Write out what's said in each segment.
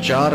4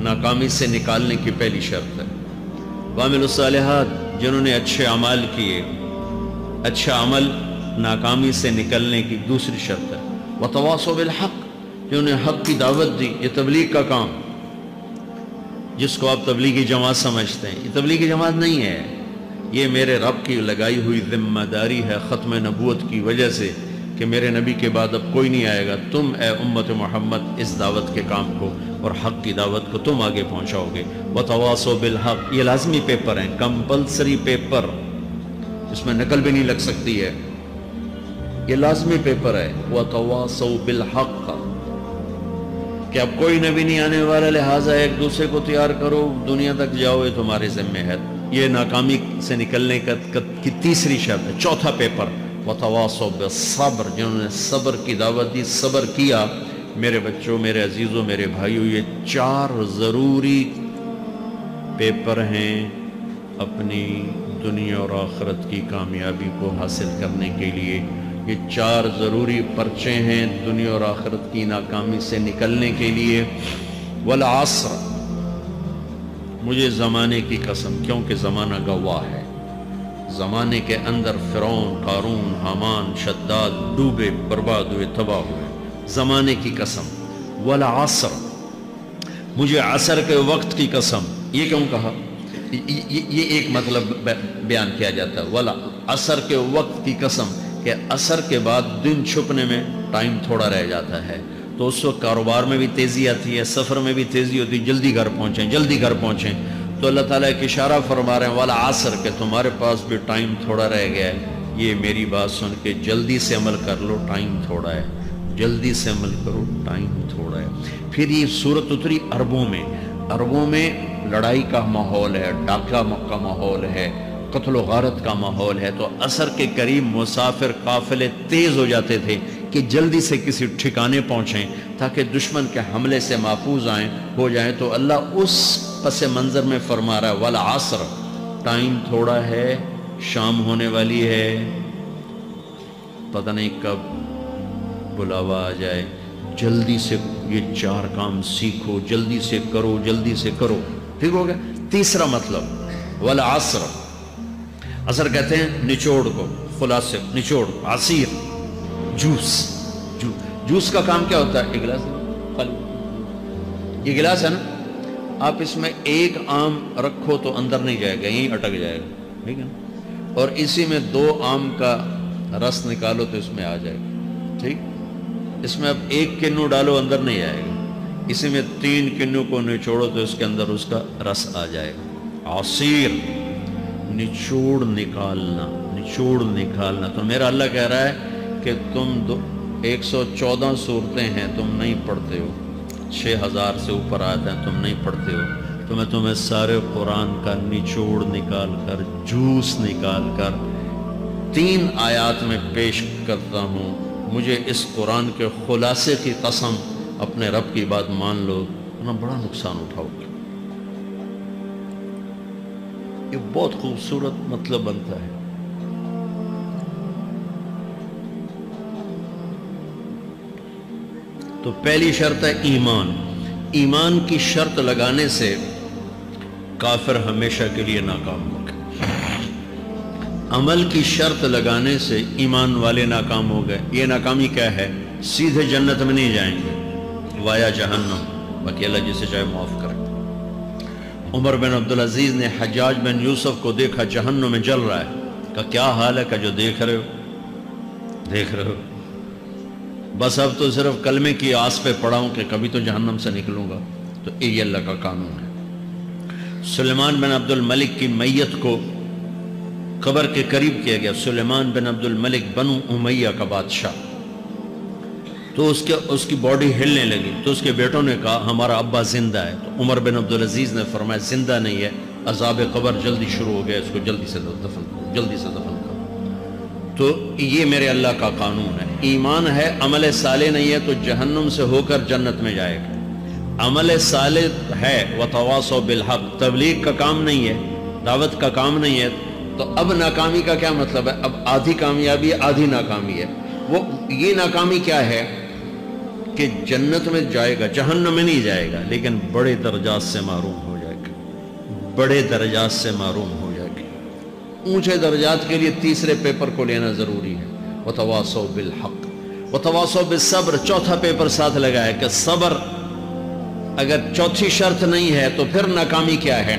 ناکامی سے نکالنے کی پہلی شرط ہے۔ وَعَمِلُوا الصَّالِحَاتِ، جنہوں نے اچھے اعمال کیے، اچھا عمل ناکامی سے نکلنے کی دوسری شرط ہے۔ وَتَوَاصَوْا بِالْحَقِّ، جنہوں نے حق کی دعوت دی۔ یہ تبلیغ کا کام، جس کو آپ تبلیغی جماعت سمجھتے ہیں، یہ تبلیغی جماعت نہیں ہے، یہ میرے رب کی لگائی ہوئی ذمہ داری ہے ختم نبوت کی وجہ سے کہ میرے نبی کے بعد اب کوئی نہیں آئے گا، تم اے امت محمد اس دعوت کے کام کو اور حق کی دعوت کو تم آگے پہنچاؤ گے۔ وَتَوَاصَوْا بِالْحَقِّ، یہ لازمی پیپر ہیں، کمپلسری پیپر، اس میں نقل بھی نہیں لگ سکتی ہے، یہ لازمی پیپر ہے۔ وَتَوَاصَوْا بِالْحَقِّ، کہ اب کوئی نبی نہیں آنے والا، لہٰذا ایک دوسرے کو تیار کرو، دنیا تک جاؤ، یہ تمہارے ذمہ ہے۔ یہ ناکامی سے نکلنے کی تیسری شرط ہے۔ چوتھا پیپر، وَتَوَاصَوْا بِالصَّبْرِ، جنہوں نے صبر کی دعوت دی، صبر کیا۔ میرے بچوں، میرے عزیزوں، میرے بھائیوں، یہ 4 ضروری پیپر ہیں اپنی دنیا اور آخرت کی کامیابی کو حاصل کرنے کے لیے۔ یہ 4 ضروری پرچے ہیں دنیا اور آخرت کی ناکامی سے نکلنے کے لیے۔ والعصر، مجھے زمانے کی قسم، کیونکہ زمانہ گواہ ہے، زمانے کے اندر فرعون، قارون، حامان، شداد ڈوبے، برباد ہوئے، تباہ ہوئے، زمانے کی قسم۔ والعصر، مجھے عصر کے وقت کی قسم۔ یہ کیوں کہا؟ یہ ایک مطلب بیان کیا جاتا ہے، والعصر کے وقت کی قسم، کہ عصر کے بعد دن چھپنے میں ٹائم تھوڑا رہ جاتا ہے، تو اس وقت کاروبار میں بھی تیزی آتی ہے، سفر میں بھی تیزی ہوتی ہے، جلدی گھر پہنچیں، جلدی گھر پہنچیں۔ تو اللہ تعالیٰ ایک اشارہ فرما رہے ہیں، والعصر، کہ تمہارے پاس بھی ٹائم تھوڑا رہ گیا ہے، یہ میری بات سن کے جلدی سے عمل کر لو، ٹائم تھوڑا ہے، جلدی سے عمل کرو، ٹائم تھوڑا ہے۔ پھر یہ صورت اتری عربوں میں، عربوں میں لڑائی کا ماحول ہے، ڈاکہ کا ماحول ہے، قتل و غارت کا ماحول ہے، تو عصر کے قریب مسافر قافلے تیز ہو جاتے تھے کہ جلدی سے کسی ٹھکانے پہنچیں تاکہ دشمن کے حملے سے محفوظ ہو جائیں۔ تو اللہ اس پس منظر میں فرما رہا ہے، والعصر، ٹائم تھوڑا ہے، شام ہونے والی ہے، پتہ نہیں کب بلاوا آ جائے، جلدی سے یہ 4 کام سیکھو، جلدی سے کرو، جلدی سے کرو۔ ٹھیک ہو گیا؟ تیسرا مطلب، والعصر، عصر کہتے ہیں نچوڑ کو، خلاصے، نچوڑ، عصیر، جوس کا کام کیا ہوتا ہے؟ ایک گلاس، یہ گلاس ہے نا، آپ اس میں ایک آم رکھو تو اندر نہیں جائے گا، یہیں اٹک جائے گا، ٹھیک ہے نا، اور اسی میں 2 آم کا رس نکالو تو اس میں آ جائے گا، ٹھیک، اس میں اب 1 کنو ڈالو، اندر نہیں آئے گا، اسی میں 3 کنو کو نچوڑو تو اس کے اندر اس کا رس آ جائے گا۔ عصیر، نچوڑ نکالنا، نچوڑ نکالنا۔ تو میرا اللہ کہہ رہا ہے کہ تم 114 صورتیں ہیں، تم نہیں پڑھتے ہو، 6000 سے اوپر آتے ہیں، تم نہیں پڑھتے ہو، تو میں تمہیں سارے قرآن کا نچوڑ نکال کر، جوس نکال کر 3 آیات میں پیش کرتا ہوں۔ مجھے اس قرآن کے خلاصے کی قسم، اپنے رب کی بات مان لو، ورنہ بڑا نقصان اٹھاؤ گے۔ یہ بہت خوبصورت مطلب بنتا ہے۔ تو پہلی شرط ہے ایمان۔ ایمان کی شرط لگانے سے کافر ہمیشہ کے لیے ناکام ہو گئے، عمل کی شرط لگانے سے ایمان والے ناکام ہو گئے۔ یہ ناکامی کیا ہے؟ سیدھے جنت میں نہیں جائیں گے، وایا جہنم، باقی اللہ جسے چاہے معاف کرے۔ عمر بن عبدالعزیز نے حجاج بن یوسف کو دیکھا جہنم میں جل رہا ہے، کہا کیا حال ہے؟ کہ جو دیکھ رہے ہو، بس اب تو صرف کلمے کی آس پہ پڑا ہوں کہ کبھی تو جہنم سے نکلوں گا۔ تو یہ اللہ کا قانون ہے۔ سلیمان بن عبد الملک کی میت کو قبر کے قریب کیا گیا، سلیمان بن عبد الملک بنو امیہ کا بادشاہ، تو اس کی باڈی ہلنے لگی، تو اس کے بیٹوں نے کہا ہمارا ابا زندہ ہے۔ تو عمر بن عبدالعزیز نے فرمایا زندہ نہیں ہے، عذاب قبر جلدی شروع ہو گیا، اس کو جلدی سے دفن کرو، جلدی سے دفن کرو۔ تو یہ میرے اللہ کا قانون ہے۔ ایمان ہے، عمل صالح نہیں ہے تو جہنم سے ہو کر جنت میں جائے گا۔ عمل صالح ہے، وتواصوا بالحق، تبلیغ کا کام نہیں ہے، دعوت کا کام نہیں ہے، تو اب ناکامی کا کیا مطلب ہے؟ اب آدھی کامیابی، آدھی ناکامی ہے۔ وہ یہ ناکامی کیا ہے کہ جنت میں جائے گا، جہنم میں نہیں جائے گا، لیکن بڑے درجات سے محروم ہو جائے گا، بڑے درجات سے محروم ہو جائے گا۔ اونچے درجات کے لیے تیسرے پیپر کو لینا ضروری ہے، وتواصوا بالحق وتواصوا بالصبر۔ چوتھا پیپر ساتھ لگایا کہ صبر، اگر چوتھی شرط نہیں ہے تو پھر ناکامی کیا ہے؟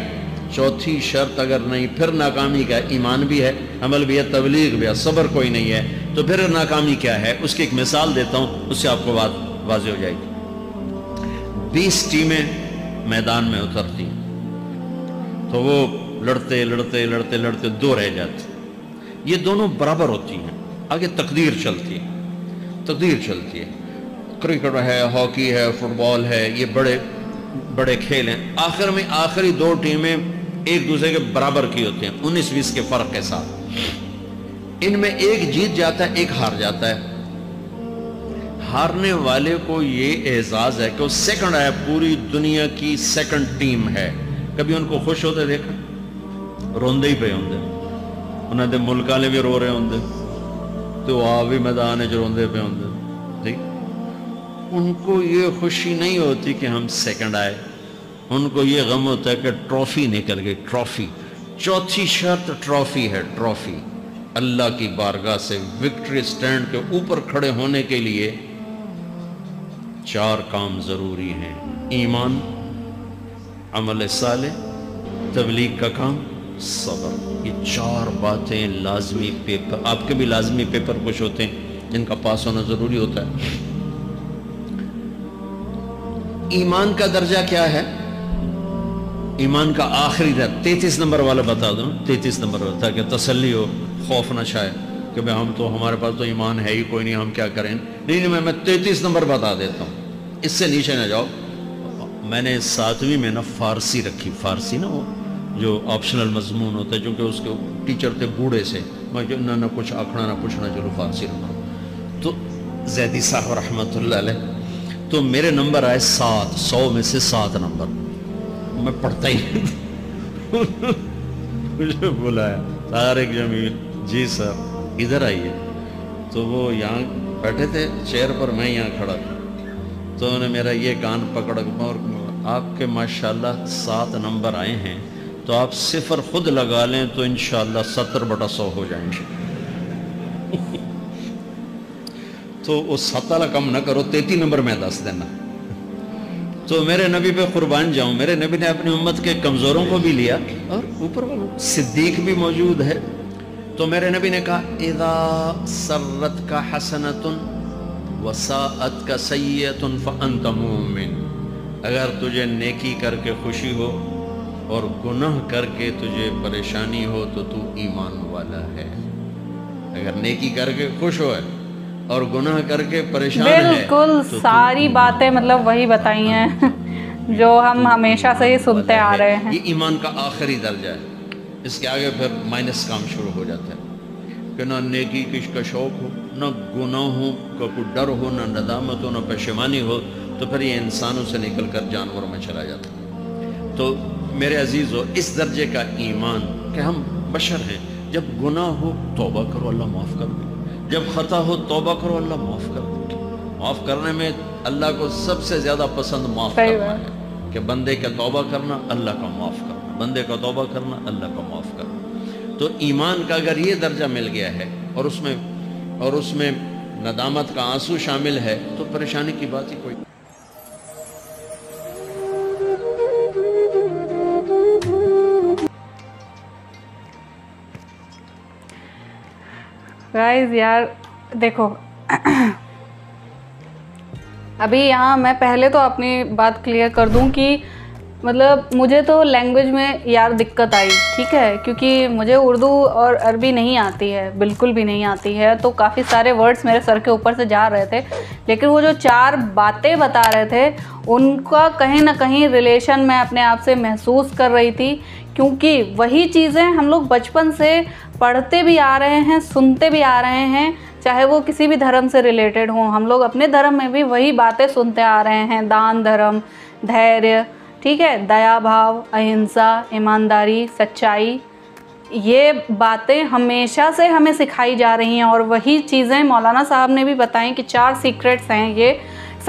چوتھی شرط اگر نہیں پھر ناکامی کیا ہے؟ ایمان بھی ہے، عمل بھی ہے، تبلیغ بھی ہے، صبر کوئی نہیں ہے تو پھر ناکامی کیا ہے؟ اس کی ایک مثال دیتا ہوں، اس سے آپ کو بات واضح ہو جائے گی۔ 20 ٹیمیں میدان میں اترتی ہیں تو وہ لڑتے لڑتے لڑتے لڑتے 2 رہ جاتے، یہ دونوں برابر ہوتی ہیں، آگے تقدیر چلتی ہے، تقدیر چلتی ہے۔ کرکٹ ہے، ہاکی ہے، فٹ بال ہے، یہ بڑے بڑے کھیل ہیں۔ آخر میں آخری 2 ٹیمیں ایک دوسرے کے برابر کی ہوتی ہیں، 19-20 کے فرق کے ساتھ۔ ان میں ایک جیت جاتا ہے، ایک ہار جاتا ہے۔ ہارنے والے کو یہ اعزاز ہے کہ وہ سیکنڈ آیا، پوری دنیا کی سیکنڈ ٹیم ہے۔ کبھی ان کو خوش ہوتے دیکھا؟ روندے ہی پہ ہوندے، انہوں نے ملک والے بھی رو رہے ہوندے تو آ بھی میدان جو روندے پہ ہوندے، ٹھیک؟ ان کو یہ خوشی نہیں ہوتی کہ ہم سیکنڈ آئے، ان کو یہ غم ہوتا ہے کہ ٹرافی نکل گئی، ٹرافی۔ چوتھی شرط ٹرافی ہے، ٹرافی۔ اللہ کی بارگاہ سے وکٹری سٹینڈ کے اوپر کھڑے ہونے کے لیے 4 کام ضروری ہیں: ایمان، عمل صالح، تبلیغ کا کام، صبر۔ یہ 4 باتیں لازمی پیپر، آپ کے بھی لازمی پیپر کچھ ہوتے ہیں جن کا پاس ہونا ضروری ہوتا ہے۔ ایمان کا درجہ کیا ہے؟ ایمان کا آخری درجہ 33 نمبر والا بتا دوں، 33 نمبر والا، تاکہ تسلی ہو، خوف نہ شائے کہ بھئی ہمارے پاس تو ایمان ہے ہی کوئی نہیں، ہم کیا کریں۔ نہیں، میں 33 نمبر بتا دیتا ہوں، اس سے نیچے نہ جاؤ۔ میں نے 7ویں میں نا فارسی رکھی، فارسی نا وہ جو آپشنل مضمون ہوتا ہے، چونکہ اس کے ٹیچر تھے بوڑھے سے، میں نہ کچھ آکھنا نہ پوچھنا، چلو فارسی رکھو۔ تو زیدی صاحب رحمۃ اللہ علیہ، تو میرے نمبر آئے 7، 100 میں سے 7 نمبر، میں پڑھتا ہی مجھے بلایا طارق جمیل، جی سر ادھر آئیے۔ تو وہ یہاں بیٹھے تھے چیئر پر، میں یہاں کھڑا تھا، تو انہوں نے میرا یہ کان پکڑ اور آپ کے ماشاءاللہ 7 نمبر آئے ہیں، تو آپ 0 خود لگا لیں تو انشاءاللہ 70/100 ہو جائیں گے۔ تو وہ 7 والا کم نہ کرو، 33 نمبر میں 10 دینا۔ تو میرے نبی پہ قربان جاؤں، میرے نبی نے اپنی امت کے کمزوروں کو بھی لیا اور اوپر والوں، صدیق بھی موجود ہے۔ تو میرے نبی نے کہا اذا سرتک حسنۃ وساءتک سیئۃ فانت مومن، اگر تجھے نیکی کر کے خوشی ہو اور گناہ کر کے تجھے پریشانی ہو تو تو ایمان والا ہے۔ اگر نیکی کر کے خوش ہو ہے اور گناہ کر کے پریشان ہے، بالکل ساری باتیں مطلب وہی بتائی ہیں جو ہم ہمیشہ سے ہی سنتے آ رہے ہیں۔ یہ ایمان کا آخری درجہ ہے، اس کے آگے پھر مائنس کام شروع ہو جاتا ہے کہ نہ نیکی کا شوق ہو، نہ گناہوں کا کوئی ڈر ہو، نہ ندامت ہو، نہ پشیمانی ہو، تو پھر یہ انسانوں سے نکل کر جانوروں میں چلا جاتا ہے۔ تو میرے عزیزو، اس درجے کا ایمان کہ ہم بشر ہیں، جب گناہ ہو توبہ کرو، اللہ معاف کر دے، جب خطا ہو توبہ کرو، اللہ معاف کر دے۔ معاف کرنے میں اللہ کو سب سے زیادہ پسند معاف کرنا ہے، کہ بندے کا توبہ کرنا، اللہ کا معاف کرنا، بندے کا توبہ کرنا، اللہ کا معاف کرنا۔ تو ایمان کا اگر یہ درجہ مل گیا ہے اور اس میں ندامت کا آنسو شامل ہے تو پریشانی کی بات ہی کوئی۔ گائز یار دیکھو، ابھی یہاں میں پہلے تو اپنی بات کلیئر کر دوں کہ مطلب مجھے تو لینگویج میں یار دقت آئی، ٹھیک ہے، کیونکہ مجھے اردو اور عربی نہیں آتی ہے، بالکل بھی نہیں آتی ہے، تو کافی سارے ورڈز میرے سر کے اوپر سے جا رہے تھے، لیکن وہ جو 4 باتیں بتا رہے تھے ان کا کہیں نہ کہیں ریلیشن میں اپنے آپ سے محسوس کر رہی تھی، کیونکہ وہی چیزیں ہم لوگ بچپن سے پڑھتے بھی آ رہے ہیں، سنتے بھی آ رہے ہیں، چاہے وہ کسی بھی دھرم سے ریلیٹڈ ہوں۔ ہم لوگ اپنے دھرم میں بھی وہی باتیں سنتے آ رہے ہیں، دان دھرم، دھیریہ، ٹھیک ہے، دیا بھاؤ، اہنسا، ایمانداری، سچائی، یہ باتیں ہمیشہ سے ہمیں سکھائی جا رہی ہیں، اور وہی چیزیں مولانا صاحب نے بھی بتائیں کہ 4 سیکرٹس ہیں یہ